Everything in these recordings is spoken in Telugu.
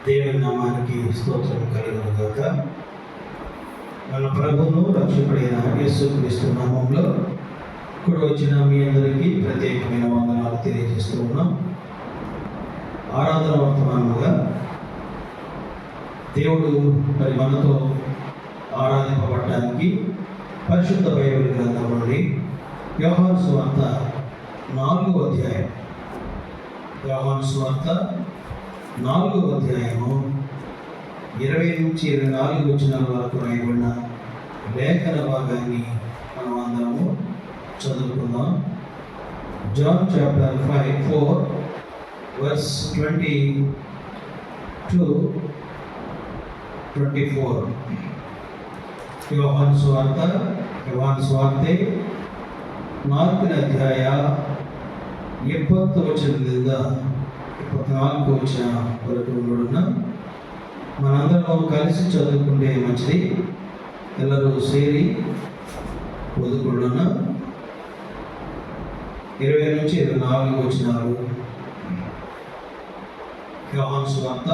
దేవుని నామానికి స్తోత్రం కలుగును గాక. మన ప్రభువును రక్షకుడైన యేసుక్రీస్తు నామంలో కూడా వచ్చిన మీ అందరికీ ప్రత్యేకమైన వందనాలు తెలియజేస్తూ ఉన్నాం. ఆరాధన వర్తమానముగా దేవుడు మరి మనతో ఆరాధింపబడటానికి పరిశుద్ధ బైబిల్ గ్రంథం నుండి యోహాను సువార్త 4వ అధ్యాయం, యోహాను సువార్త 4వ అధ్యాయము 20 నుంచి 24 వచనాల వరకు రాయబడిన లేఖన భాగాన్ని మనం అందరము చదువుకుందాం. John chapter 4 verse 20-24. యోహాను ಸುವಾರ್ತೆ 4ನೇ ಅಧ್ಯಾಯ 70 ವಚನದಿಂದ 24 ವಚನ ವರೆಗೂ ನೋಡೋಣ. మనందరం కలిసి చదువుకుంటే మంచిది. ಎಲ್ಲರೂ ಸೇರಿ ಓದಿಕೊಳ್ಳೋಣ. 20 నుంచి 24 వచనాలు. యోహాను సువార్త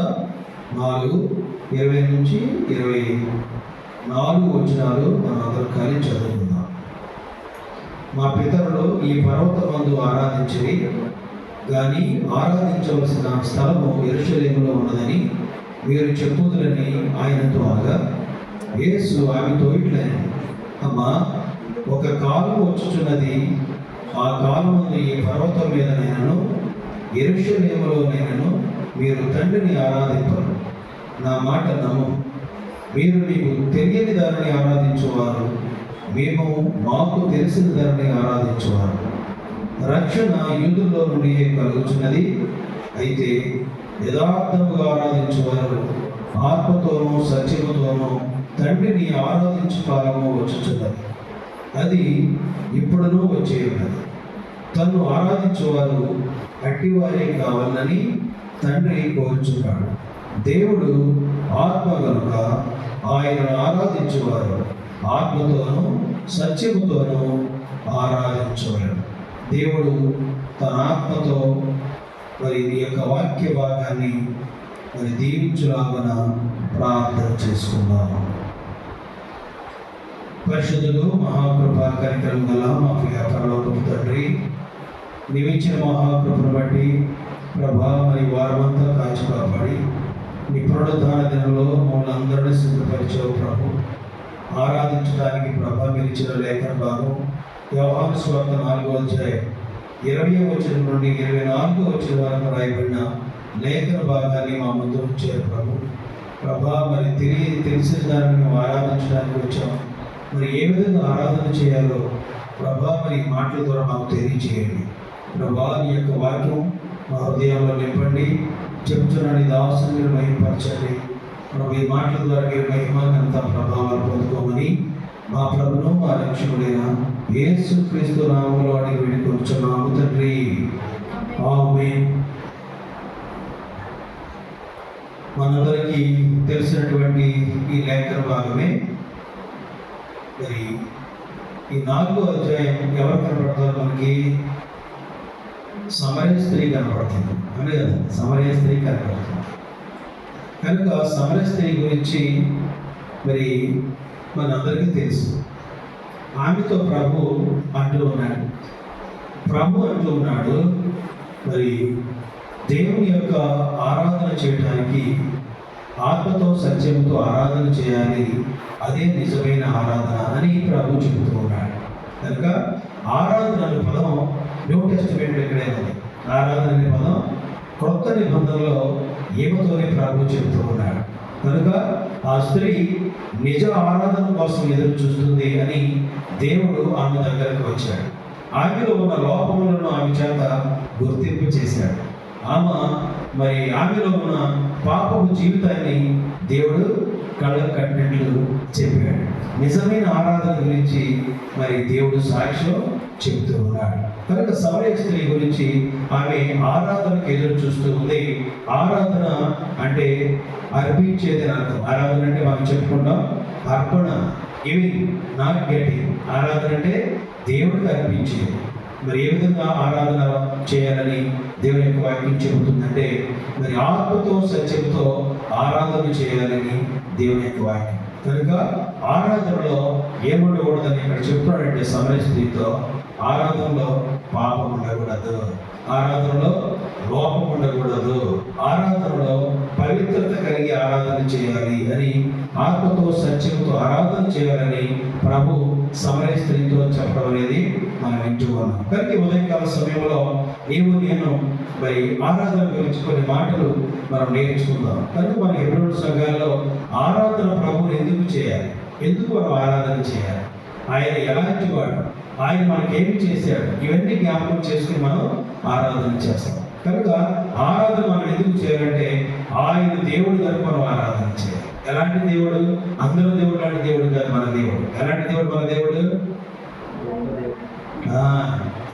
4:20 నుంచి 24 వచనాలు మనందరం కలిసి చదువుకుందాం. మా పితరులు ఈ పర్వతమందు ఆరాధించిరి, కానీ ఆరాధించవలసిన స్థలము యెరూషలేములో ఉన్నదని మీరు చెప్పుదురని ఆయనతో అనగా, యేసు ఆమెతో ఇట్లనెను, అమ్మా, ఒక కాలం వచ్చుచున్నది, ఆ కాలమందు ఈ పర్వతం మీద నేనను యెరూషలేములో నేనను మీరు తండ్రిని ఆరాధింపరు. నా మాట నమ్ము. మీరు మీకు తెలియని దానిని ఆరాధించువారు, మేము మాకు తెలిసిన దానిని ఆరాధించువారు. రక్షణ యూదుల్లో నుండి కలుగుచున్నది. అయితే యథార్థముగా ఆరాధించువారు ఆత్మతోనూ సత్యముతోనూ తండ్రిని ఆరాధించు కాలము వచ్చుచున్నది, అది ఇప్పుడునూ వచ్చే ఉన్నది. తను ఆరాధించువారు అట్టివారే కావాలని తండ్రి కోరుచున్నాడు. దేవుడు ఆత్మ కనుక ఆయనను ఆరాధించువారు ఆత్మతోనూ సత్యముతోనూ ఆరాధించువారు. దేవుడు తన ఆత్మతో మరి ఈ యొక్క వాక్య భాగాన్ని మరి దీవించులాగన ప్రార్థన చేసుకుందాము. పరిశుద్ధులు మహాకృపా కనికరం గల మా ప్రియ పరలోకపు తండ్రి, నీవిచ్చిన మహాకృపను బట్టి ప్రభా మరి వారమంతా కాచి కాపాడి నీ పునరుద్ధాన దినంలో మమ్మల్ని అందరినీ సిద్ధపరిచావు ప్రభు. ఆరాధించడానికి ప్రభా మీరు ఇచ్చిన లేఖన భాగం యోహాను సువార్త 4వ అధ్యాయం 20వ వచనం నుండి 24వ వచనం వరకు రాయబడిన లేఖన భాగాన్ని మా ముందు ఉంచారు ప్రభు. ప్రభా మరి తెలిసిన దాన్ని మేము ఆరాధించడానికి వచ్చాం. మరి ఏ విధంగా ఆరాధన చేయాలో ప్రభా మరి మాటల ద్వారా మాకు తెలియజేయండి. ప్రభా నీ యొక్క వాక్యం మా హృదయంలో నింపండి. చెప్తున్న దాసుని మీరు మహిమపరచండి. ప్రభు ఈ మాటల ద్వారా మీరు మహిమనంత ప్రభావాలు పొందుకోమని మా ప్రభును మా రక్షకుడైన యేసుక్రీస్తు నామములో అడిగి వేడుకొనుచున్నాము తండ్రి, ఆమేన్. మనందరికీ తెలిసినటువంటి ఈ లేఖన భాగమే. మరి ఈ 4వ అధ్యాయం ఎవరు కనబడతారు మనకి? సమరయ స్త్రీ కనబడుతుంది, అనే కదా, సమరయ స్త్రీ కనబడుతుంది. కనుక సమరయ స్త్రీ గురించి మరి మనందరికీ తెలుసు. ఆమెతో ప్రభు అంటూ ఉన్నాడు మరి దేవుని యొక్క ఆరాధన చేయడానికి ఆత్మతో సత్యంతో ఆరాధన చేయాలి, అదే నిజమైన ఆరాధన అని ప్రభు చెబుతూ ఉన్నాడు. కనుక ఆరాధన అనే పదం న్యూ టెస్టిమెంట్ ఎక్కడే ఉంది. ఆరాధన అనే పదం కొత్త నిబంధనలో ఏమతోనే ప్రభు చెబుతూ ఉన్నాడు. కనుక ఆ స్త్రీ నిజ ఆరాధన కోసం ఎదురు చూస్తుంది అని దేవుడు ఆమె దగ్గరకు వచ్చాడు. ఆమెలో ఉన్న లోపములను ఆమె చేత గుర్తింపు చేశాడు. ఆమెలో ఉన్న పాపపు జీవితాన్ని దేవుడు కళ్ళకు కట్టినట్లు చెప్పాడు. నిజమైన ఆరాధన గురించి మరి దేవుడు సాక్ష్యం చెబుతూ ఉన్నాడు. కనుక సమరయ స్త్రీ గురించి ఆమె ఆరాధనకు ఎదురు చూస్తూ ఉంది. ఆరాధన అంటే అర్పించేది అర్థం. ఆరాధన అంటే మనం చెప్పుకుంటాం అర్పణ, గివింగ్, నాట్ గెటింగ్. ఆరాధన అంటే దేవుడికి అర్పించేది. మరి ఏ విధంగా ఆరాధన చేయాలని దేవుని యొక్క వాక్యం చెబుతుందంటే, మరి ఆత్మతో సత్యంతో ఆరాధన చేయాలని దేవుని యొక్క వాక్యం. కనుక ఆరాధనలో ఏముండకూడదని ఇక్కడ చెప్తాడంటే, సమరయ స్త్రీతో ఆరాధనలో పాపం ఉండకూడదు, ఆరాధనలో లోపం ఉండకూడదు, ఆరాధనలో పవిత్రత కలిగి ఆరాధన చేయాలి అని, ఆత్మతో సత్యంతో ఆరాధన చేయాలని ప్రభు సమరయ స్త్రీతో చెప్పడం అనేది మనం వింటూ ఉన్నాం. కనుక ఉదయకాల సమయంలో నీవు నేను మరి ఆరాధన గురించి కొన్ని మాటలు మనం నేర్చుకుందాం. కనుక మన హెబ్రోను సంఘాల్లో ఆరాధన ప్రభువుని ఎందుకు చేయాలి, ఎందుకు మనం ఆరాధన చేయాలి, ఆయన ఎలాంటి వాడు, ఆయన మనకేమి చేశాడు, ఇవన్నీ జ్ఞాపకం చేసుకుని మనం ఆరాధన చేస్తాం. కనుక ఆరాధన మనం ఎందుకు చేయాలంటే, ఆయన దేవుడు కనుక మనం ఆరాధన చేయాలి. ఎలాంటి దేవుడు? అందరూ దేవుడు లాంటి దేవుడు కాదు మన దేవుడు. ఎలాంటి దేవుడు మన దేవుడు?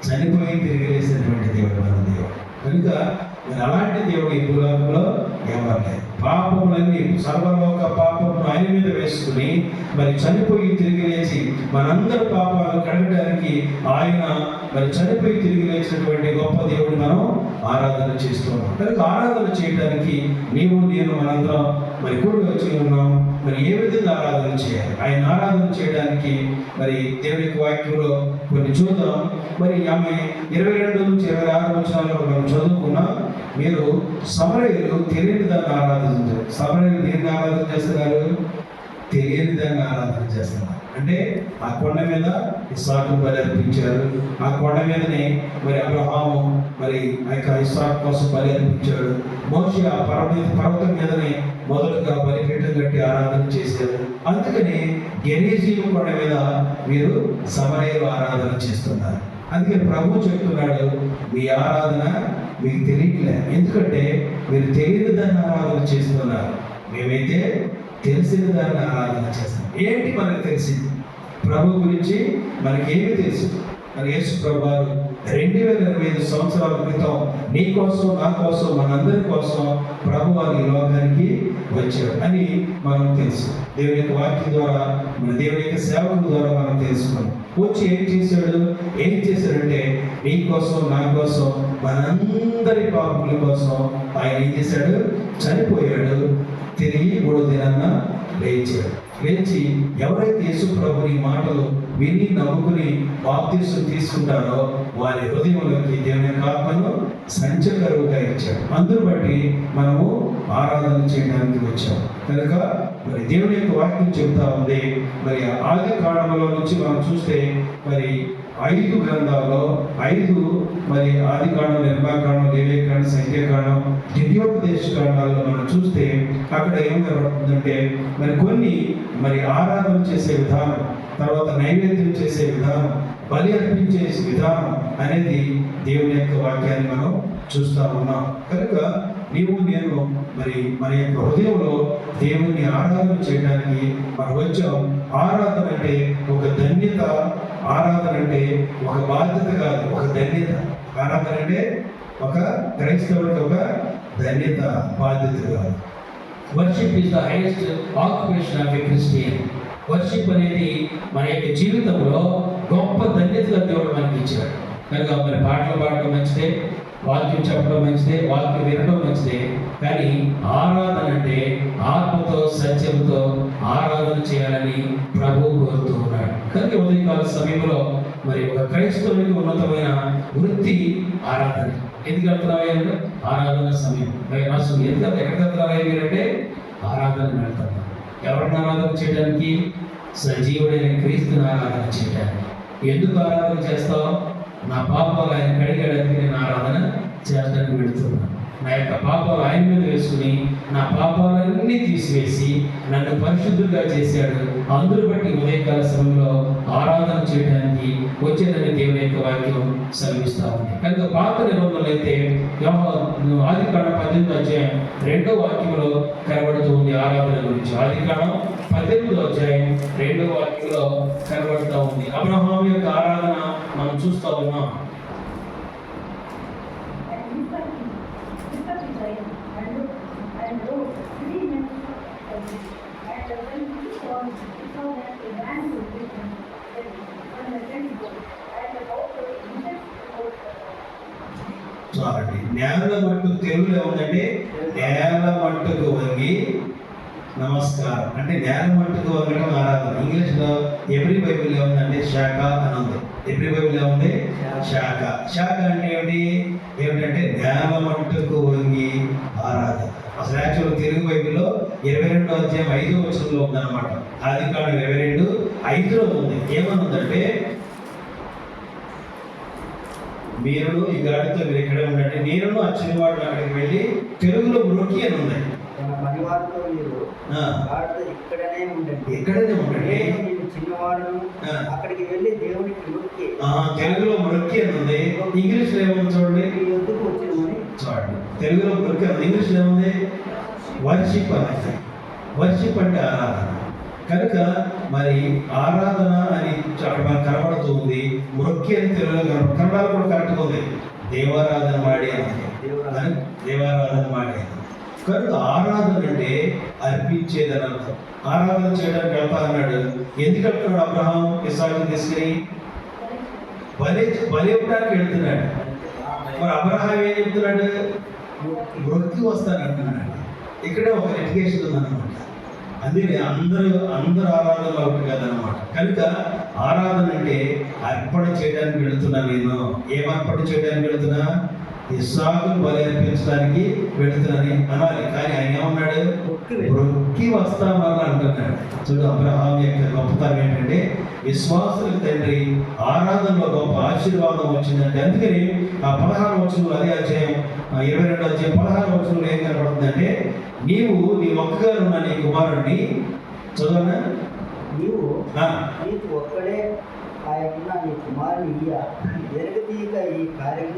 చనిపోయి తిరిగి లేసినటువంటి దేవుడు మన దేవుడు. కనుక మరి అలాంటి దేవుడు ఈ భూలోకంలో ఎవరు లేదు. పాపములన్నీ, సర్వలోక పాపమును ఆయన మీద వేసుకుని మరి చనిపోయి తిరిగి లేచి మనందరి పాపాలు కడగడానికి ఆయన మరి చనిపోయి తిరిగి లేచినటువంటి గొప్ప దేవుడు మనం ఆరాధన చేస్తున్నాం. కనుక ఆరాధన చేయడానికి నీవు నేను మనందరం మరి కూడి వచ్చి ఉన్నాం. మరి ఏ విధంగా ఆరాధన చేయాలి, ఆయన ఆరాధన చేయడానికి మరి దేవుని యొక్క వాక్యంలో కొన్ని చూద్దాం. మరి ఆమె 22 నుంచి 26 వచనాల్లో మనం చదువుకున్నాం. మీరు సమరయులు తెలియని దాన్ని ఆరాధించారు. సమరయులు దేన్ని ఆరాధన చేస్తున్నారు? తెలియని దాన్ని ఆరాధన చేస్తున్నారు. అంటే ఆ కొండ మీద ఇస్సాకు బలి అర్పించారు. ఆ కొండ మీదనే మరి అబ్రహాము మరి ఆ యొక్క ఇస్సాకు కోసం బలి అర్పించాడు. మోషే ఆ పర్వతం మీదనే మొదటగా బలిపీఠం కట్టి ఆరాధన చేశారు. అందుకని గెరీజీము కొండ మీద మీరు సమరయులు ఆరాధన చేస్తున్నారు. అందుకే ప్రభు చెప్తున్నాడు, మీ ఆరాధన మీకు తెలియట్లే, ఎందుకంటే మీరు తెలియని దాన్ని ఆరాధన చేస్తున్నారు, మేమైతే తెలిసిన దాన్ని ఆరాధన చేస్తాం. ఏంటి మనకు తెలిసింది? ప్రభు గురించి మనకేమి తెలుసు? మన యేసు ప్రభు 2025 సంవత్సరాల క్రితం నీ కోసం, నా కోసం, మనందరి కోసం ప్రభు వారు ఈ లోకానికి వచ్చాడు అని మనం తెలుసు. దేవుని యొక్క వాక్యం ద్వారా, మన దేవుని యొక్క సేవకుల ద్వారా మనం తెలుసుకున్నాం. వచ్చి ఏం చేశాడంటే నీ కోసం, నా కోసం, మనందరి పాపముల కోసం ఆయన ఏం చేశాడు? చనిపోయాడు, తిరిగి 3వ దినాన లేచి ఎవరైతే యేసు ప్రభుని మాటలు విని నమ్ముకుని బాప్తిసం తీసుకుంటారో వారి హృదయంలోకి దేవుని యొక్క ఆత్మను సంచకరువుగా ఇచ్చాడు. అందును బట్టి మనము ఆరాధన చేయడానికి వచ్చాం. కనుక మరి దేవుని యొక్క వాక్యం చెబుతా ఉంది. మరి ఆది కాండములో నుంచి మనం చూస్తే మరి 5 గ్రంథాల్లో 5 మరి ఆది కాండం, నిర్మాకాండం, లేవియకాండం, సంఖ్యాకాండం, ద్వితీయోపదేశ కాండాల్లో మనం చూస్తే అక్కడ ఏం కనబడుతుందంటే మరి కొన్ని మరి ఆరాధన చేసే విధానం, తర్వాత నైవేద్యం చేసే విధానం, బలి అర్పించే విధానం అనేది దేవుని యొక్క వాక్యాన్ని మనం చూస్తూ ఉన్నాం. కనుక నీవు నేను మరి మన యొక్క హృదయంలో దేవుని ఆరాధన చేయడానికి మనం వచ్చాం. ఆరాధన అంటే ఒక ధన్యత, ఆరాధన అంటే ఒక బాధ్యత కాదు, ఒక ధన్యత. ఆరాధన అంటే ఒక క్రైస్తవుడికి ఒక ధన్యత, బాధ్యత కాదు. Worship is the highest occupation of a Christian. Worship అనేది మన యొక్క జీవితంలో గొప్ప ధన్యతగా దేవుడు మనకి ఇచ్చాడు. కనుక మరి పాటలు పాడటం మంచిదే, వాక్యం చెప్పడం మంచిదే, వాక్యం వినడం మంచిదే, కానీ ఆరాధన అంటే ఆత్మతో సత్యంతో ఆరాధన చేయాలని ప్రభువు కోరుతూ ఉన్నాడు. కనుక ఉదయకాల సమయంలో మరి ఒక క్రైస్తవునికి ఉన్నతమైన వృత్తి ఆరాధన. ఎందుకు వెళ్తున్నాయంటే ఆరాధన సమయం. ఎందుకంటే ఎక్కడికి వెళ్తున్నారంటే ఆరాధన వెళ్తున్నాం. ఎవరిని ఆరాధన చేయడానికి? సజీవుడైన క్రీస్తుని ఆరాధన చేయడానికి. ఎందుకు ఆరాధన చేస్తావు? నా పాపాలు ఆయన కడిగడానికి నేను ఆరాధన చేయడానికి వెళుతున్నాను. నా యొక్క పాపాలు ఆయన మీద వేసుకుని నా పాపాలన్నీ తీసివేసి నన్ను పరిశుద్ధులుగా చేశాడు. అందును బట్టి ఉదయకాల సమయంలో ఆరాధన చేయడానికి వచ్చేదని దేవుని యొక్క వాక్యం సెలవిస్తా ఉంది. కనుక పాత నిబంధనలు అయితే ఆదికాండం 18వ అధ్యాయం 2వ వాక్యంలో కనబడుతూ ఉంది ఆరాధన గురించి. ఆదికాండం 18వ అధ్యాయం 2వ వాక్యంలో కనబడుతూ ఉంది. అబ్రహాము యొక్క ఆరాధన మనం చూస్తూ ఉన్నాం. నేల మట్టుకు తెలుగులో ఏముందంటే నేల మట్టుకు వంగి నమస్కారం అంటే నేల మట్టుకు వంగడం ఆరాధన. ఇంగ్లీష్లో ఎవ్రీ బైబిల్ ఏముందంటే శాఖ అని ఉంది. ఎవ్రీ బైబిల్ ఏముంది? శాఖ. శాఖ అంటే ఏమిటంటే నేల మట్టుకు వంగి ఆరాధన. అసలు యాక్చువల్ తెలుగు బైబిల్లో 22వ అధ్యాయం 5వ వచనంలో ఉందన్నమాట. ఆదికాండం 22:5లో ఉంది. ఏమని ఉందంటే, మీరును ఈ గాడితో మీరు ఇక్కడే ఉండండి, నేనును అచ్చిన వాడు అక్కడికి వెళ్ళి తెలుగులో మ్రొక్కి అని ఉంది. ఇక్కడనే ఉండండి, చిన్నవాడును అక్కడికి వెళ్ళి దేవునికి మొక్కి. తెలుగులో మ్రొక్కి అని ఉంది. ఇంగ్లీష్ లో ఏముంది చూడండి. చూడండి, తెలుగులో మ్రొక్కి అని, ఇంగ్లీష్ లో ఏముంది? వర్షిప్ అనేది. వర్షిప్ అంటే ఆరాధన. కనుక మరి ఆరాధన అని అక్కడ మనకు కనబడుతూ ఉంది. మ్రొక్కి అని తెలుగులో కన్నడలో కూడా కరెక్ట్గా ఉంది. దేవారాధన మాడి అని, దేవారాధన మాడి అని. కనుక ఆరాధన అంటే అర్పించేదని అర్థం. ఆరాధన చేయడానికి వెళ్తా అన్నాడు. ఎందుకు వెళ్తున్నాడు? అబ్రహాం ఇస్సాకుని తీసుకుని బలి ఇవ్వడానికి వెళ్తున్నాడు. మరి అబ్రహాం ఏం చెప్తున్నాడు? మ్రొక్కి వస్తానంటున్నాడు. ఇక్కడే ఒక ఎడ్యుకేషన్ ఉందన్నమాట. అందుకే అందరూ ఆరాధనలో ఒకటి కదనమాట. కనుక ఆరాధన అంటే అర్పణ చేయడానికి వెళుతున్నా. నేను ఏం అర్పణ చేయడానికి వెళుతున్నా? ఇస్సాకును బలి అర్పించడానికి వెళుతున్నానని అనాలి. కానీ ఆయన ఏమన్నాడు? మ్రొక్కి వస్తామని అంటున్నాడు. చూడు, అబ్రహాం యొక్క గొప్పతనం ఏంటంటే విశ్వాసులకు తండ్రి. ఆరాధనలో గొప్ప ఆశీర్వాదం వచ్చిందంటే అందుకని ఆ 16వ వచనంలో, అదే అధ్యాయం 22వ అధ్యాయం 16వ వచనంలో ఏం కనబడుతుందంటే, నీవు నీ ఒక్కగా ఉన్న నీ కుమారుడిని చదవనా, నీవు నీకు ఒక్కడే ఆయన నీ కుమారుని ఎరగతీయక ఈ కార్యం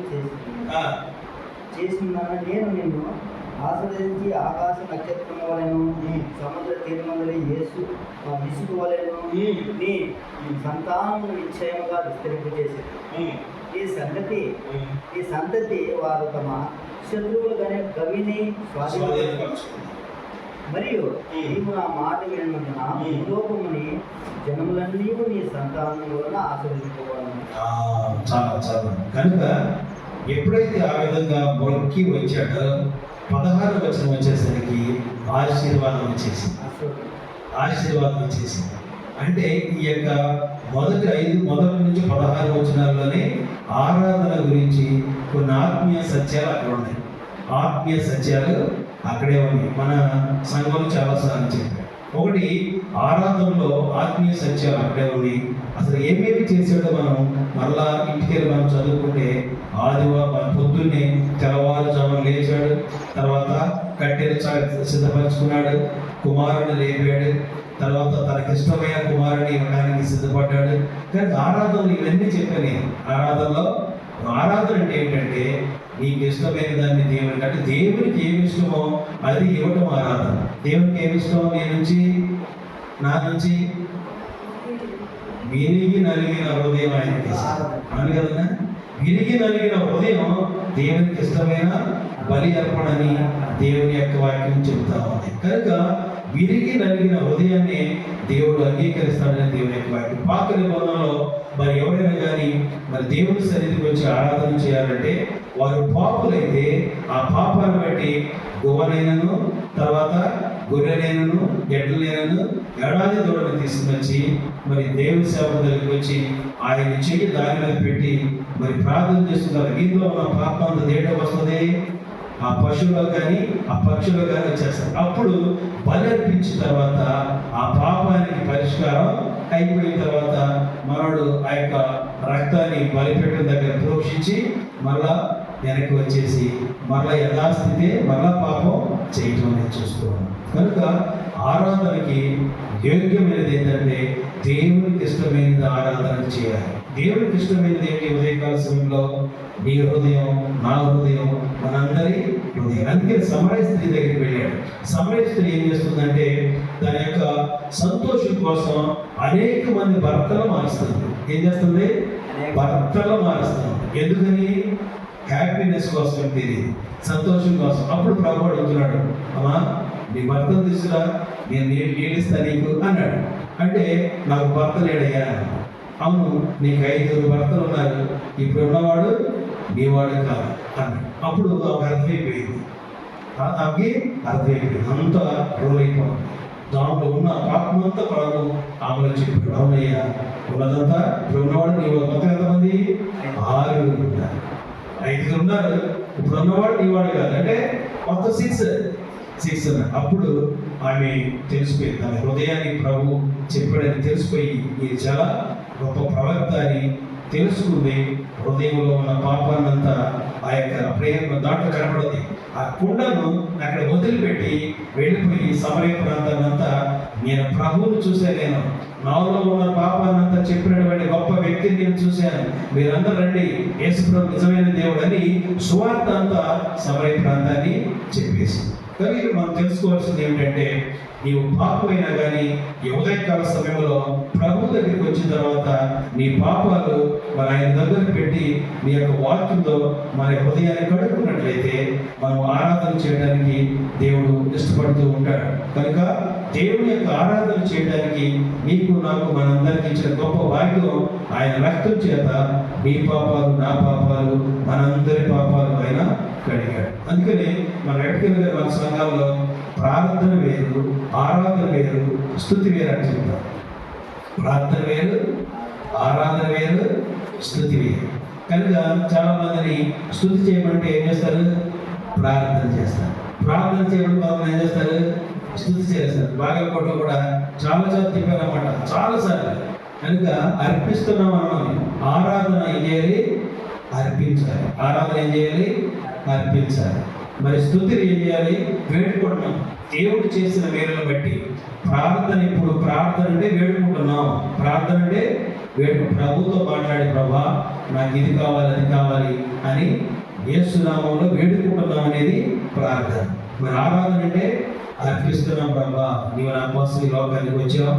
చేసిందన్న నేను నిన్ను ఆశ్రయించి ఆకాశ నక్షత్రం వలెను సముద్ర తీరమందలి ఇసుకు వలెను నీ సంతానము నిశ్చయముగా విస్తరింపజేసింది. ఈ సంతతి వారు తమ శత్రువులు గవిని స్వాధీనపరచు. మరియు నీవు నా మాట వినందున లోకముని జనములన్నీ నీ సంతానం వలన ఆశీర్వదింపబడును. చాలా కనుక ఎప్పుడైతే ఆ విధంగా మ్రొక్కి వచ్చాడో 16వ వచనం వచ్చేసరికి ఆశీర్వాదం వచ్చేసింది. అంటే ఈ యొక్క మొదటి నుంచి 16 వచనాల్లోనే ఆరాధన గురించి కొన్ని ఆత్మీయ సత్యాలు అక్కడ ఉన్నాయి. ఆత్మీయ సత్యాలు అక్కడే ఉన్నాయి. మన సంఘంలో చాలాసార్లు చెప్పారు. ఒకటి, ఆరాధనలో ఆత్మీయ సత్యాలు అక్కడే ఉన్నాయి. అసలు ఏమేమి చేసాడో మనం మరలా ఇంటికెళ్ళి మనం చదువుకుంటే, ఆదివారం పొద్దున్నే తెల్లవారుజామున లేచాడు. తర్వాత కట్టెలు సిద్ధపరచుకున్నాడు. కుమారుని లేపాడు. తర్వాత తనకిష్టమైన కుమారుని ఇవ్వడానికి సిద్ధపడ్డాడు. కానీ ఆరాధనలు ఇవన్నీ చెప్పాను. ఆరాధన అంటే ఏంటంటే నీకు ఇష్టమైన దాన్ని దేవునికి, అంటే దేవునికి ఏమి ఇష్టమో అది ఇవ్వటం ఆరాధన. దేవునికి ఏమి ఇష్టమో నా నుంచి విరిగి నలిగిన హృదయం ఆయనకి అని కదా. విరిగి నలిగిన హృదయం దేవునికి ఇష్టమైన బలి అర్పణని దేవుని యొక్క వాక్యం చెబుతా ఉంది. కనుక విరిగి నలిగిన హృదయాన్ని దేవుడు అంగీకరిస్తాడని దేవుని యొక్క వాక్యం. పాత నిబంధనలో మరి ఎవరైనా కానీ మరి దేవుని సన్నిధికి వచ్చి ఆరాధన చేయాలంటే వారు పాపులైతే ఆ పాపాన్ని బట్టి గువ్వనైనను, తర్వాత గొర్రెనైనను, ఎడ్లనైనను, ఏడాది దూడని తీసుకుని వచ్చి మరి దేవుని సేవకు దగ్గరికి వచ్చి ఆయన చెయ్యి దాని మీద పెట్టి మరి ప్రార్థన చేస్తున్నారు. దీంట్లో మన పాపం అంత దేంట్లో వస్తుంది? ఆ పశువులో కానీ ఆ పక్షులో కానీ వచ్చేస్తారు. అప్పుడు బలి అర్పించిన తర్వాత ఆ పాపానికి పరిష్కారం అయిపోయిన తర్వాత మనోడు ఆ యొక్క రక్తాన్ని బలిపీఠం దగ్గర ప్రోక్షించి మళ్ళా వెనక్కి వచ్చేసి మళ్ళా యథాస్థితే మళ్ళా పాపం చేయటం అనేది చూస్తున్నాం. కనుక ఆరాధనకి యోగ్యమైనది ఏంటంటే దేవునికి ఇష్టమైనది ఆరాధన చేయాలి. దేవునికి ఇష్టమైనది ఏంటి? ఉదయకాల సమయంలో నీ హృదయం, నా హృదయం, మనందరి హృదయం. అందుకే సమరయ స్త్రీ దగ్గరికి వెళ్ళాడు. సమరయ స్త్రీ ఏం చేస్తుందంటే తన యొక్క సంతోషం కోసం అనేక మంది భర్తలు మారుస్తుంది. ఏం చేస్తుంది? భర్తలు మారుస్తుంది. ఎందుకని? హ్యాపీనెస్ కోసం తెలియదు, సంతోషం కోసం. అప్పుడు ప్రభు అడుగుతున్నాడు, అమ్మా నీ భర్తను తీసుకురా, నేను నీళ్ళిస్తా నీకు అన్నాడు. అంటే నాకు భర్త లేడయ్యా. అవును, నీకు 5 భర్తలు ఉన్నారు, ఇప్పుడు ఉన్నవాడు నీవాడు కాదు అన్నాడు. అప్పుడు ఆమె అర్థమైపోయింది, ఆమెకి అర్థమైపోయింది, అంతా రోల్ అయిపోయింది. దాంట్లో ఉన్న పాపం అంతా ప్రభు ఆమెలో చెప్పాడు. అవునయ్యా, ఉన్నదంతా ఇప్పుడు ఉన్నవాడు నీ మొత్తం ఎంతమంది? 6 ఉన్నారు, 5 ఉన్నారు. ఇప్పుడు ఉన్నవాడు నీవాడు కాదు అంటే మొత్తం 6 ఉన్నారు. అప్పుడు ఆమె తెలిసిపోయింది, ఆమె హృదయాన్ని ప్రభు చెప్పాడని తెలిసిపోయి ఇది చాలా గొప్ప ప్రవక్త అని తెలుసుకుంది. హృదయంలో ఉన్న పాపాన్నంతా ఆ యొక్క ప్రేమ దాంట్లో కనపడింది. ఆ కుండను అక్కడ వదిలిపెట్టి వెళ్ళిపోయి సమరయ ప్రాంతాన్నంతా నేను ప్రభువును చూశాను, నేను నాలో ఉన్న పాపాన్నంతా చెప్పినటువంటి గొప్ప వ్యక్తిని నేను చూశాను, మీరందరూ రండి, యేసు ప్రభు నిజమైన దేవుడు అని సువార్త అంతా సమరయ ప్రాంతాన్ని చెప్పేసి. కానీ మనం తెలుసుకోవాల్సింది ఏమిటంటే, నీవు పాపమైనా కానీ ఈ ఉదయకాల సమయంలో ప్రభు దగ్గరికి వచ్చిన తర్వాత నీ పాపాలు మన ఆయన దగ్గర పెట్టి నీ యొక్క వాక్యంతో మన హృదయాన్ని కడుక్కున్నట్లయితే మనం ఆరాధన చేయడానికి దేవుడు ఇష్టపడుతూ ఉంటాడు. కనుక దేవుని యొక్క ఆరాధన చేయడానికి నీకు నాకు మనందరికీ ఇచ్చిన గొప్ప భాగ్యం ఆయన రక్తం చేత నీ పాపాలు నా పాపాలు మనందరి పాపాలు ఆయన కడిగాడు. అందుకని మన వ్యక్తిగత మన సంఘాల్లో ప్రార్థన వేరు, ఆరాధన వేరు, స్తుతి వేరు అని చెప్తాం. ప్రార్థన వేరు, ఆరాధన వేరు, స్తుతి వేరు. కనుక చాలా మందిని స్తుతి చేయమంటే ఏం చేస్తారు? ప్రార్థన చేస్తారు. ప్రార్థన చేయడం బాగా ఏం చేస్తారు? స్తుతి చేస్తారు. బాగలకోటలో కూడా చాలా చెప్పారన్నమాట, చాలాసార్లు. కనుక అర్పిస్తున్నాం అన్నది ఆరాధన ఏం చేయాలి? అర్పించాలి. ఆరాధన ఏం చేయాలి? అర్పించాలి. మరి స్తుతిని ఏం చేయాలి? వేడుకుంటున్నాం దేవుడు చేసిన మేలును బట్టి. ప్రార్థన ఇప్పుడు ప్రార్థన అంటే వేడుకుంటున్నాం, ప్రార్థన అంటే ప్రభుతో మాట్లాడి, ప్రభా నాకు ఇది కావాలి అది కావాలి అని యేసు నామములో వేడుకుంటున్నాం అనేది ప్రార్థన. మరి ఆరాధన అంటే అర్పిస్తున్నాం, ప్రభా నీవు నా కోసం ఈ లోకానికి వచ్చావు,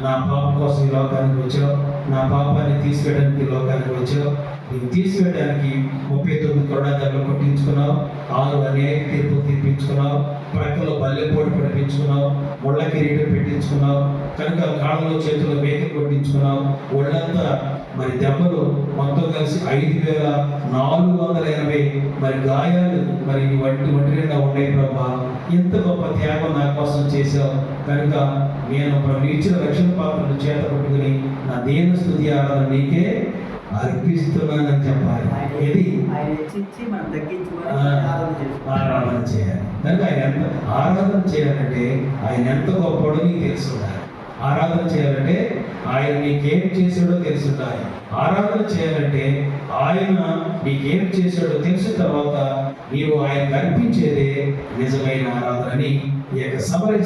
నా పాపం కోసం ఈ లోకానికి వచ్చావు, నా పాపాన్ని తీసివేయడానికి లోకానికి వచ్చావు, నీవు తీసివేయడానికి 39 కొరడాలు కొట్టించుకున్నావు, 6 అన్యాయ తీర్పు తీర్పించుకున్నావు, ప్రక్కలో బల్లెపోటు పడిపించుకున్నావు, ముళ్ళ కిరీటం పెట్టించుకున్నావు, కనుక కాళ్ళలో చేతుల్లో మేకలు కొట్టించుకున్నావు, ఒళ్ళంతా మరి దెబ్బలు మొత్తం కలిసి 5480 మరి గాయాలు మరి వంటి నిండా ఉన్నాయి. ప్రభా ఎంత గొప్ప త్యాగం నా కోసం చేశావు, కనుక నేను ఇచ్చిన రక్షణ పాత్రను చేత పట్టుకుని నా దేని స్తుతి ఆరాధన నీకే అర్పిస్తున్నానని చెప్పాలి. ఇది ఆరాధన చేయాలి. కనుక ఆయన ఎంత ఆరాధన చేయాలంటే ఆయన ఎంత గొప్పడో నీకు తెలుసుండాలి. ఆరాధన చేయాలంటే ఆయన నీకేం చేశాడో తెలుసుండాలి. ఆరాధన చేయాలంటే ఆయన నీకేం చేశాడో తెలిసిన తర్వాత నీవు ఆయనకు అర్పించేదే నిజమైన ఆరాధన అని ఈ యొక్క సమరయ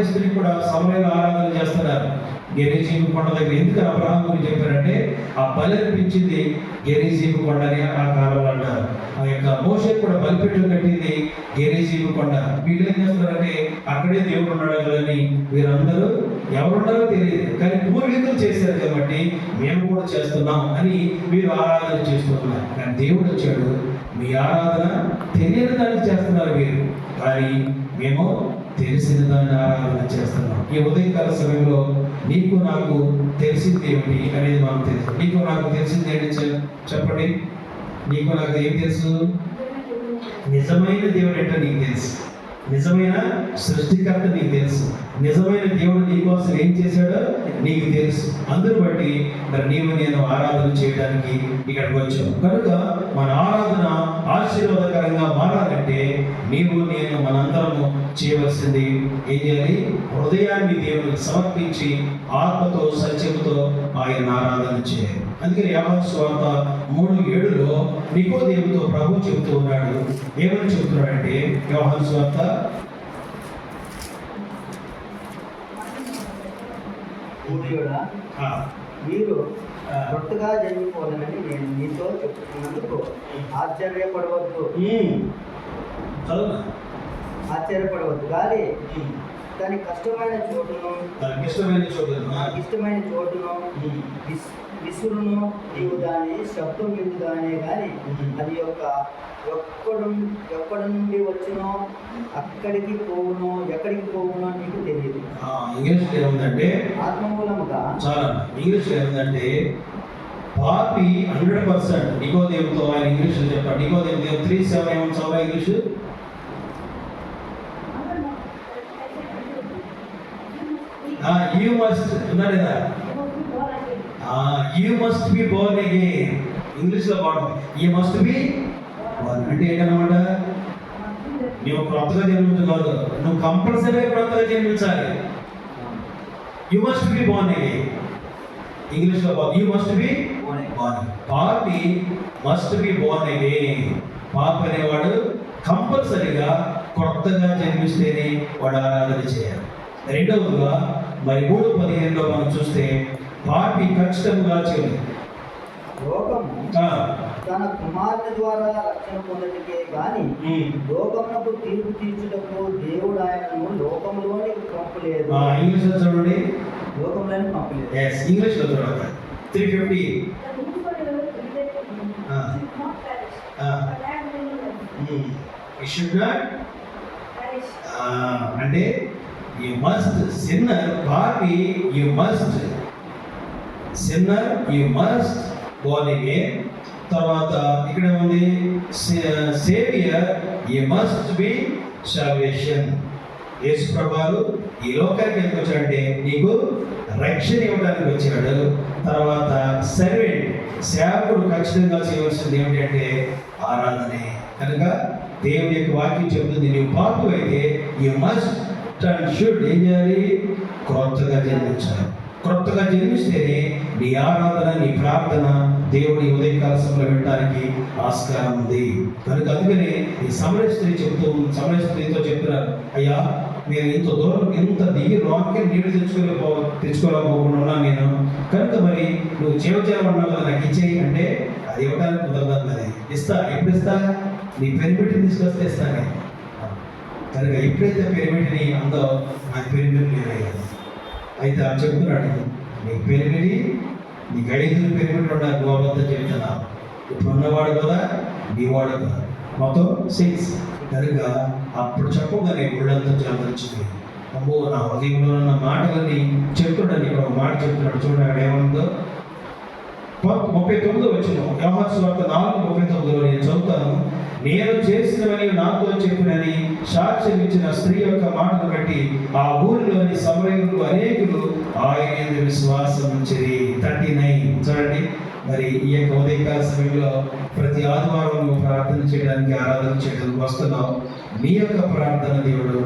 స్త్రీ కూడా సమరయ ఆరాధన చేస్తున్నారు. గెరిజీము కొండ దగ్గర ఎందుకు అబ్రహాం గురించి చెప్పారంటే ఆ బలి అర్పించింది గెరిజీము కొండ అని ఆ కాలంలో అంటారు. ఆ యొక్క మోషే కూడా బలిపీఠం కట్టింది గెరిజీము కొండ. వీళ్ళు ఏం చేస్తారంటే అక్కడే దేవుడు ఉన్నాడు కదని వీరందరూ ఎవరున్నారో తెలియదు, కానీ పూర్వీకులు చేశారు కాబట్టి మేము కూడా చేస్తున్నాం అని మీరు ఆరాధన చేస్తున్నారు. కానీ దేవుడు వచ్చాడు, మీ ఆరాధన తెలియని దాన్ని చేస్తున్నారు మీరు, కానీ మేము తెలిసిన దాన్ని ఆరాధన చేస్తున్నాం. ఈ ఉదయకాల సమయంలో నీకు నాకు తెలిసింది ఏమిటి అనేది మనం తెలుసు. నీకు నాకు తెలిసింది ఏంటి చెప్పండి. నీకు నాకు ఏం తెలుసు? నిజమైన దేవుడు ఏంటో నీకు తెలుసు, నిజమైన సృష్టికర్త నీకు తెలుసు, నిజమైన దేవుడు నీ కోసం ఏం చేశాడో నీకు తెలుసు. అందును బట్టి మరి నీవు నేను ఆరాధన చేయడానికి ఇక్కడికి వచ్చావు. కనుక మన ఆరాధన ఆశీర్వాదకరంగా మారాలంటే నీవు నేను మనందరము చేయవలసింది ఏం చేయాలి? హృదయాన్ని దేవునికి సమర్పించి ఆత్మతో సత్యముతో ఆయన ఆరాధన చేయాలి. అందుకని యోహాను సువార్త 3:7లో నికోదేముతో ప్రభు చెబుతూ ఉన్నాడు. ఏమని చెబుతున్నాడంటే యోహాను సువార్త మీరు కొత్తగా జన్మిపోవాలని నేను మీతో చెప్తున్నందుకు ఆశ్చర్యపడవద్దు కానీ దానికి ఇష్టమైన చోటును విసురును నీవు దాని శబ్దం విందుగానే కానీ అది ఎక్కడ నుండి వచ్చినో ఎక్కడికి పోవునో నీకు తెలియదు. ఇంగ్లీష్లో ఏముందంటే ఆత్మమూలముగా చాలా ఇంగ్లీష్లో ఏముందంటే పాపి 100% నికోదేముతో ఆయన ఇంగ్లీష్లో చెప్పాడు. నికోదేము 3:7 ఏమని చదవ ఇంగ్లీష్? యూ మస్ట్ ఉన్నాడు కదా, you must be born again. ఇంగ్లీష్లో బాగుంటుంది, యూ మస్ట్ బి బోర్న్ అంటే ఏంటన్నమాట? నువ్వు కొత్తగా జన్మించకూడదు, నువ్వు కంపల్సరీగా కొత్తగా జన్మించాలి. You must be born again. ఇంగ్లీష్లో బాగుంది, యూ మస్ట్ బి బోర్న్. పాపి మస్ట్ బి బోర్న్ అగైన్. పాప అనేవాడు కంపల్సరీగా కొత్తగా జన్మిస్తేనే వాడు ఆరాధన చేయాలి. రెండవదిగా మరి 3:15లో మనం చూస్తే పాపి ఖచ్చితంగా చేయాలి. లోకము తన కుమారుని ద్వారా రక్షణ పొందటికే గాని లోకమునకు తీర్పు తీర్చుటకు దేవుడు ఆయనను లోకంలోనికి పంపలేదు. ఇంగ్లీష్లో చూడండి, లోకంలోనికి పంపలేదు. ఇంగ్లీష్లో చూడండి 3:15. You should not అంటే you must sinner పాపి you must sinner you must born again. తర్వాత ఇక్కడ ఉంది saviour you must be salvation. యేసు ప్రభువు ఈ లోకానికి ఎందుకు వచ్చాడంటే నీకు రక్షణ ఇవ్వడానికి వచ్చాడు. తర్వాత సర్వెంట్ సేవకుడు ఖచ్చితంగా చేయవలసింది ఏమిటంటే ఆరాధనే. కనుక దేవుని యొక్క వాక్యం చెబుతుంది, నువ్వు పాపు అయితే యు మస్ట్ అండ్ షుడ్ ఏం చేయాలి? క్రొత్తగా జన్మించాలి. క్రొత్తగా జన్మిస్తేనే నీ ఆరాధన, నీ ప్రార్థన దేవుడి ఉదయకాల సమయంలో వినడానికి ఆస్కారం ఉంది. కనుక అందుకని ఈ సమరయ స్త్రీ సమరయ స్త్రీతో చెప్తున్నారు, అయ్యా నేను ఇంత దూరం ఇంత దిగి లోనికి నీళ్లు తెచ్చుకోలేకపోకుండా ఉన్నాను నేను. కనుక మరి నువ్వు జీవజలం ఉన్నావు కదా, నాకు ఇచ్చేయి అంటే అది ఇవ్వడానికి కుదరదు. అది ఇస్తా, ఎప్పుడు ఇస్తా? నీ పెరిమిటిని తీసుకొస్తే ఇస్తానే. కనుక ఎప్పుడైతే పెరిమిటిని అందో నాకు పెరిమిటి లేదు. అయితే ఆ చెప్తున్నాడు, నీకు పెరిమిటి, నీకు 5 పెరిమిటి ఉండాలి. నువ్వు అబద్ధం చెప్తున్నా, ఇప్పుడు ఉన్నవాడు కదా, నీ వాడు కదా, మొత్తం 6. కనుక అప్పుడు చెప్పగానే గుళ్ళంతా జలదొచ్చింది. అమ్మో, నా హృదయంలో ఉన్న మాటలని చెప్తున్నాడు. ఇక్కడ ఒక మాట చెప్తున్నాడు, చూడండి అక్కడ ఏముందో. 39 వచ్చిన యోహాను సువార్త 4:39లో నేను చదువుతాను. నేను చేసినవని నాతో చెప్పినని సాక్ష్యం ఇచ్చిన స్త్రీ యొక్క మాటను బట్టి ఆ ఊరిలోని సమరయులు అనేకులు ఆయన యందు విశ్వాసం ఉంచిరి. 39 చూడండి. మరి ఈ యొక్క ఉదయకాల సమయంలో ప్రతి ఆదివారం నువ్వు ప్రార్థన చేయడానికి, ఆరాధన చేయడానికి వస్తున్నావు. నీ యొక్క ప్రార్థన దేవుడు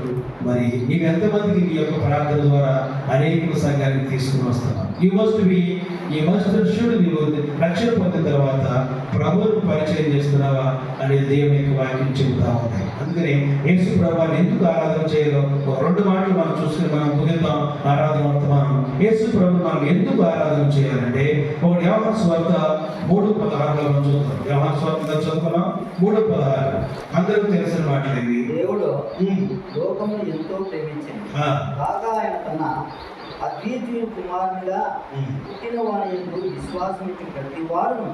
మరి నీవు ఎంతమందికి నీ యొక్క ప్రార్థన ద్వారా అనేక సంఘానికి తీసుకుని వస్తున్నావు. యూ మస్ట్ షుడ్ నీవు రక్షణ పొందిన తర్వాత ప్రభువును పరిచయం చేస్తున్నావా అనేది దేవుని యొక్క వాక్యం చెబుతా ఉంటాయి. అందుకని యేసు ప్రభువుని ఎందుకు ఆరాధన చేయాలో 2 మాటలు మనం చూసుకుని మనం ముగిద్దాం ఆరాధన వర్తమానం. యేసు ప్రభువుని మనం ఎందుకు ఆరాధన చేయాలంటే, ఒకటి యోహాను సువార్త 3:16లో మనం చూద్దాం. యోహాను సువార్త చదువుకున్నాం 3:16. అందరికీ తెలిసిన మాటలు ఇవి. దేవుడు లోకమును ఎంతో ప్రేమించింది కాగా ఆయన తన అద్వితీయ కుమారునిగా పుట్టిన వారి యందు విశ్వాసం ఇచ్చి ప్రతి వారును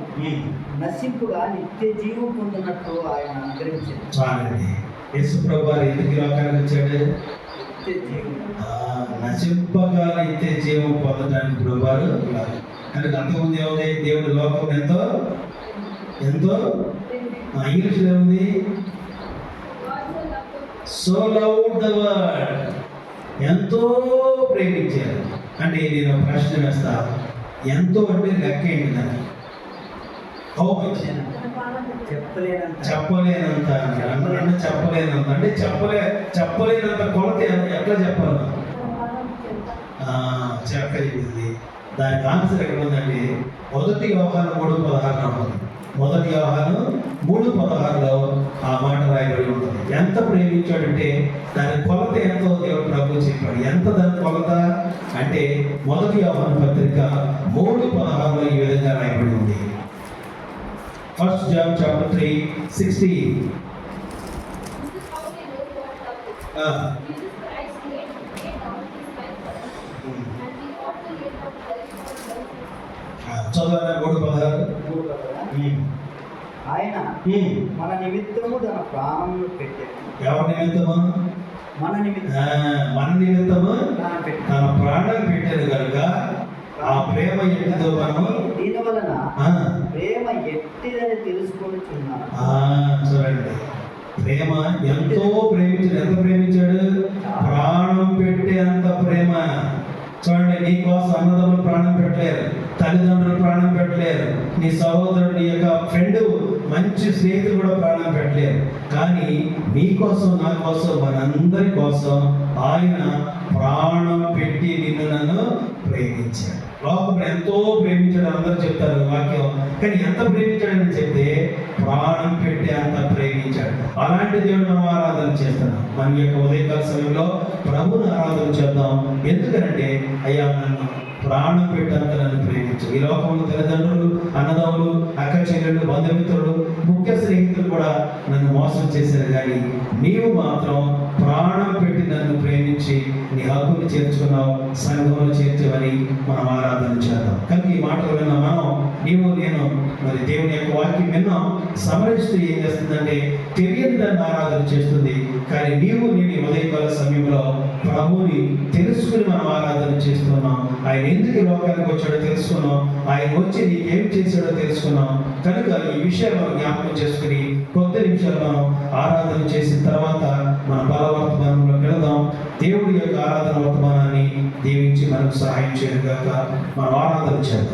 నశింపుగా నిత్య జీవం పొందినట్లు ఆయన అనుగ్రహించింది. చాలండి. యేసు ప్రభువు ఎందుకు ఈ లోకానికి వచ్చాడు? నిత్య జీవం, నశింపగా నిత్య జీవం పొందడానికి ప్రభువారు. కనుక అంతకుముందు ఏముంది? దేవుడి లోకం ఎంతో ఇంగ్లీష్లో ఏముంది? సో లవ్డ్ ద వరల్డ్, ఎంతో ప్రేమించారు. అంటే నేను ప్రశ్న వేస్తా, ఎంతో అంటే లెక్క ఏంటి దాన్ని? చెప్పలేనంత అంటే చెప్పలేనంత కొలత ఎట్లా చెప్పాలి? చెప్పగలిగింది. దానికి ఆన్సర్ ఎక్కడ ఉందంటే 1 యోహాను 3:16 ఉంటుంది. 1 యోహాను 3:16లో ఆ మాట రాయబడి ఉంటుంది. ఎంత ప్రేమించాడంటే దాని కొలత ఎంతో దేవుడు ప్రభు చెప్పాడు. ఎంత దాని కొలత అంటే 1 యోహాను పత్రిక 3:16లో ఈ విధంగా రాయబడి ఉంది. 1 John chapter 3:16. చదవనా 3:16. ఆయన మన నిమిత్తము తన ప్రాణమును పెట్టాడు. ఎవరి నిమిత్తము? మన నిమిత్తము తన ప్రాణం పెట్టాడు కనుక ఆ ప్రేమ ఎట్టిదో మనము దీని వలన ఆ, ప్రేమ ఎట్టిదని తెలుసుకొనుచున్నాను. చూడండి, ప్రేమ ఎంతో ప్రేమించాడు. ఎంత ప్రేమించాడు? ప్రాణం పెట్టే అంత ప్రేమ. చూడండి, నీ కోసం అన్నదమ్ములు ప్రాణం పెట్టలేరు, తల్లిదండ్రులు ప్రాణం పెట్టలేరు, నీ సహోదరుడు, నీ యొక్క ఫ్రెండ్, మంచి స్నేహితులు కూడా ప్రాణం పెట్టలేరు. కానీ నీ కోసం, నా కోసం, మనందరి కోసం ఆయన ప్రాణం పెట్టి నిన్ను నన్ను ప్రేమించాడు. లోకం ఎంతో ప్రేమించాడు అందరూ చెప్తారు వాక్యం, కానీ ఎంత ప్రేమించాడని చెప్తే ప్రాణం పెట్టి అంత ప్రేమించాడు. అలాంటి దేవుడు మనం ఆరాధన చేస్తున్నాం. మన యొక్క ఉదయకాల సమయంలో ప్రభుని ఆరాధన చేద్దాం. ఎందుకంటే అయ్యా, నన్ను ప్రాణం పెట్టంత నన్ను ప్రేమించు. ఈ లోకంలో తల్లిదండ్రులు, అన్నదమ్ములు, అక్క చెల్లెళ్ళు, బంధుమిత్రులు, ముఖ్య స్నేహితులు కూడా నన్ను మోసం చేశారు, కానీ నీవు మాత్రం ప్రాణం పెట్టి నన్ను ప్రేమించి నీ హక్కుని చేర్చుకున్నావు, సంఘంలో చేర్చవని మనం ఆరాధన చేద్దాం. కనుక ఈ మాటలు విన్న మనం, నీవు నేను మరి దేవుని యొక్క వాక్యం విన్నాం. సమరిస్తూ ఏం చేస్తుందంటే తెలియని దాన్ని ఆరాధన చేస్తుంది. కానీ నీవు నేను ఉదయకాల సమయంలో ప్రభువుని తెలుసుకుని మనం ఆరాధన చేస్తున్నాం. ఆయన ఎందుకు ఈ లోకానికి వచ్చాడో తెలుసుకున్నాం, ఆయన వచ్చి నీకేం చేశాడో తెలుసుకున్నాం. కనుక ఈ విషయాలు మనం జ్ఞాపకం చేసుకుని కొద్ది నిమిషాలు మనం ఆరాధన చేసిన తర్వాత మన బలవర్తమానంలోకి వెళదాం. దేవుడి యొక్క ఆరాధన వర్తమానాన్ని దీవించి మనకు సహాయం చేయగాక మనం ఆరాధన చేద్దాం.